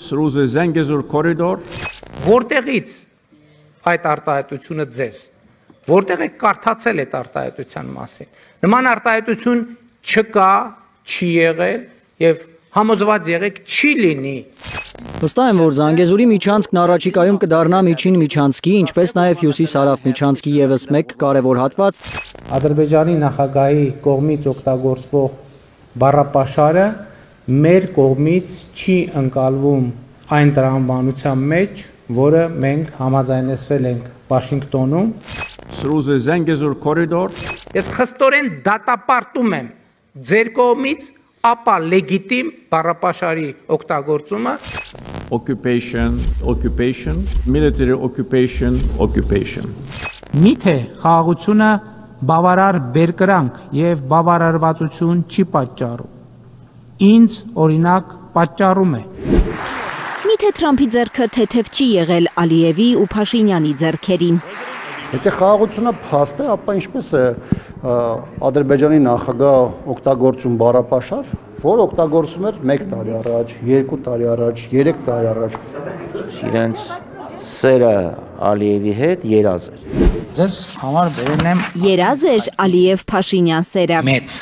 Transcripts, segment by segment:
through the Zengezur corridor. Որտեղից այդ արտահայտությունը ձեզ, որտեղ եք կարդացել այդ արտահայտության մասին։ Նման արտահայտություն չկա, չի եղել եւ համոզված եղեք չի լինի։ Վստահ եմ, որ Զանգեզուրի միջանցքն առաջիկայում կդառնա միջին միջանցքի, ինչպես նաև Հյուսիս-Հարավ միջանցքի ևս մեկ կարևոր հատված։ Ադրբեջանի նախագահի կողմից օգտագործվող բառապաշարը մեր կողմից չի ընկալվում այն տրամաբանության մեջ, որը մենք համաձայնեցրել ենք Վաշինգտոնում through the Zengezur corridor. Ես խստորեն դատապարտում եմ ձեր կողմից ապա լեգիտիմ բառապաշարի օգտագործումը Occupation, military occupation. Միթե խաղաղությունը բավարար բերկրանք եւ բավարարվածություն չի պատճառում։ Ինձ օրինակ պատճառում է։ Միթե Թրամփի ձեռքը թեթև չի եղել Ալիևի ու Փաշինյանի ձեռքերին։ Եթե խաղաղությունը փաստ է, ապա ինչպես է Ադրբեջանի նախագահ օգտագործում բառապաշար, որ օգտագործում էր 1 տարի առաջ, 2 տարի առաջ, 3 տարի առաջ։ Իրենց սերը Ալիևի հետ երազ էր։ Ձեզ համար բերել եմ Երազ էր Ալիև-Փաշինյան սերը։ մեծ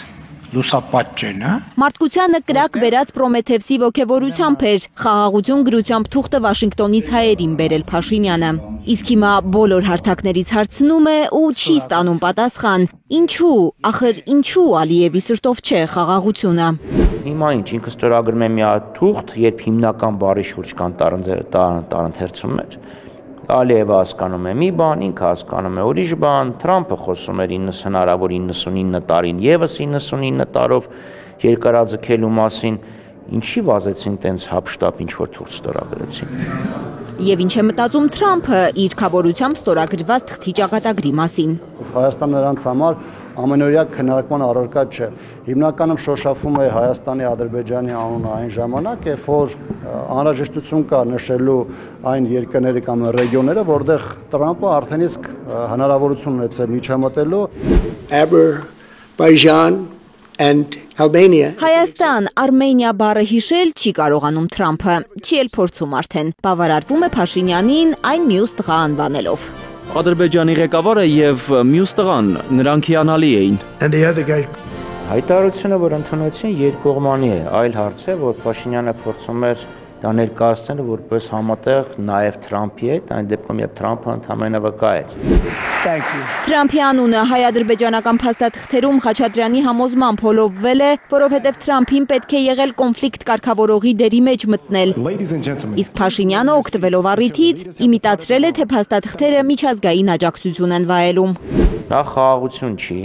լուսապատճեն, հա։ Մարդկությանը կրակ բերած Պրոմեթևսի ոգևորությամբ էր խաղաղություն գրությամբ թուղթը Վաշինգտոնից հայերին բերել Փաշինյանը։ Իսկ հիմա բոլոր հարթակներից հարցնում է ու չի ստանում պատասխան։ Ինչու, ախր ինչու Ալիևի սրտով չէ խաղաղությունը։ Հիմա ինքը ստորագրում է մի հատ թուղթ, երբ հիմնական բառի շուրջ կան տարընթերցումներ։ Ալիևը հասկանում է մի բան, ինքը հասկանում է ուրիշ բան, Թրամփը խոսում էր հնարավոր 99 տարին եւս 99 տարով երկարաձգելու մասին, ինչի վազեցին տենց հապշտապ ինչ որ թուղթ ստորագրեցին։ Եվ ինչ է մտածում Թրամփը իր քավորությամբ ստորագրված թղթի ճակատագրի մասին։ Հայաստանը նրանց համար ամենօրյա քննարկման առարկա չէ։ Հիմնականում շոշափում է Հայաստանի, Ադրբեջանի անունը այն ժամանակ, երբ որ անհրաժեշտություն կա նշելու այն երկրները կամ ռեգիոնները, որտեղ Թրամփը արդեն իսկ հնարավորություն ունեցել միջամտելու Azerbaijan and Albania. Հայաստան, Արմենիա բառը հիշել չի կարողանում Թրամփը, չի էլ փորձում արդեն։ Բավարարվում է Փաշինյանին այն մյուս տղա անվանելով։ Ադրբեջանի ղեկավարը եւ մյուս տղան նրանք հիանալի էին։ Հայտարարությունը, որ ընդունեցին, երկկողմանի է, այլ հարց է, որ Փաշինյանը փորձում էր դա ներկայացնել որպես համատեղ նաև Թրամփի հետ, այն դեպքում երբ Թրամփը ընդամենը վկա էր։ Թրամփի անունը հայ-ադրբեջանական փաստաթղթերում Խաչատրյանի համոզմամբ հոլովվել է, որովհետև Թրամփին պետք է եղել կոնֆլիկտ կարգավորողի դերի մեջ մտնել։ Իսկ Փաշինյանը օգտվելով առիթից իմիտացրել է, թե փաստաթղթերը միջազգային աջակցություն են վայելում։ Դա խաղաղություն չի,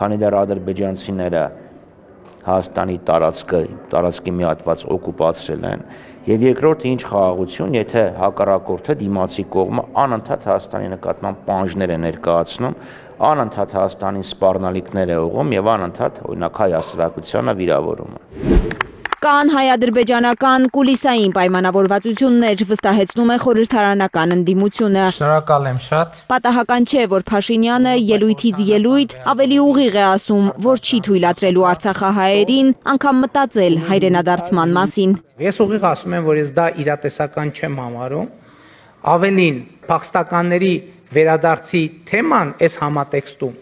քանի դեռ ադրբեջանցիները Հայաստանի տարածքի մի հատված օկուպացրել են, եւ երկրորդը ինչ խաղաղություն, եթե հակառակորդը դիմացի կողմը անընդհատ Հայաստանի նկատմամբ պահանջներ է ներկայացնում, անընդհատ Հայաստանին սպառնալիքներ է ուղղում եւ անընդհատ օրինակ հայ հասարակությանը վիրավորում է։ Կան հայ-ադրբեջանական կուլիսային պայմանավորվածություններ, վստահեցնում է խորհրդարանական ընդդիմությունը։ Շնորհակալ եմ շատ։ Պատահական չէ, որ Փաշինյանը ելույթից ելույթ ավելի ուղիղ է ասում, որ չի թույլատրելու արցախահայերին անգամ մտածել հայրենադարձման մասին։ Ես ուղիղ ասում եմ, որ ես դա իրատեսական չեմ համարում։ Ավելին, փախստականների վերադարձի թեման այս համատեքստում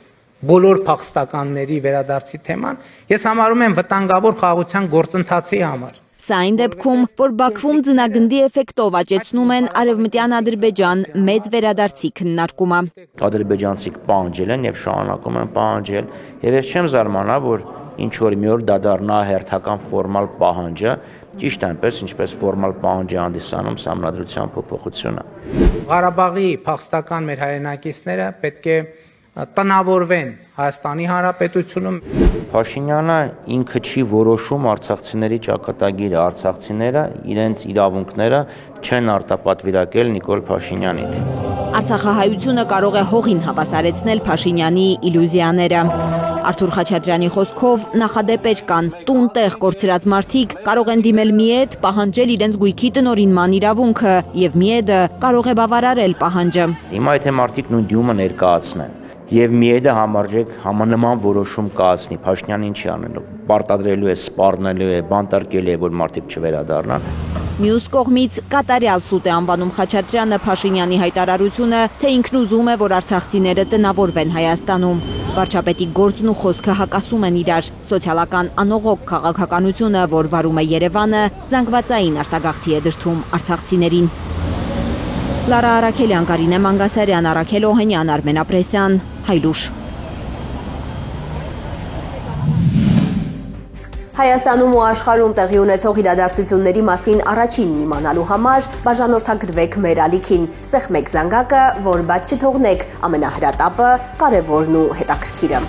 բոլոր փախստականների վերադարձի թեման ես համարում եմ վտանգավոր խաղաղության գործընթացի համար։ Սա այն դեպքում, որ Բաքվում ձնագնդի էֆեկտով աճեցնում են արևմտյան Ադրբեջան մեծ վերադարձի քննարկումը։ Ադրբեջանցիք պահանջել են եւ շարունակում են պահանջել, եւ ես չեմ զարմանա, որ ինչ որ մի օր դա դառնա հերթական ֆորմալ պահանջը, ճիշտ այնպես, ինչպես ֆորմալ պահանջ է հանդիսանում Սահմանադրության փոփոխությունը։ Ղարաբաղի փախստական մեր հայրենակիցները պետք է տնավորվեն Հայաստանի Հանրապետությունում։ Փաշինյանը ինքը չի որոշում արցախցիների ճակատագիրը, արցախցիները իրենց իրավունքները չեն արտապատվիրակել Նիկոլ Փաշինյանին։ Արցախահայությունը կարող է հողին հավասարեցնել Փաշինյանի իլյուզիաները։ Արթուր Խաչատրյանի խոսքով նախադեպեր կան, տուն-տեղ կորցրած մարդիկ կարող են դիմել ՄԻԵԴ, պահանջել իրենց գույքի տնօրինման իրավունքը, եւ ՄԻԵԴ-ը կարող է բավարարել պահանջը։ Հիմա եթե մարդիկ նույն դիմումը ներկայացնեն, եւ միեդը համարժեք համանման որոշում կայացնի, Փաշինյանն ինչի անելու, պարտադրելու է, սպառնելու է, բանտարկելու է, որ մարդիկ չվերադառնան։ Մյուս կողմից կատարյալ սուտ է անվանում Խաչատրյանը Փաշինյանի հայտարարությունը, թե ինքն ուզում է, որ արցախցիները տնավորվեն Հայաստանում։ Վարչապետի գործն ու խոսքը հակասում են իրար։ Սոցիալական անողոք քաղաքականությունը, որ վարում է Երևանը, զանգվածային արտագաղթի է դրդում արցախցիներին։ Լարա Արաքելյան, Կարինե Մանգասարյան, Արաքել Օհենյան, Արմեն Ապրեսյան, Հայլուշ։ Հայաստանում ու աշխարհում տեղի ունեցող իրադարձությունների մասին առաջինն իմանալու համար բաժանորդագրվեք մեր ալիքին, սեղմեք զանգակը, որ բաց չթողնեք ամենահրատապը, կարևորն ու հետաքրքիրը։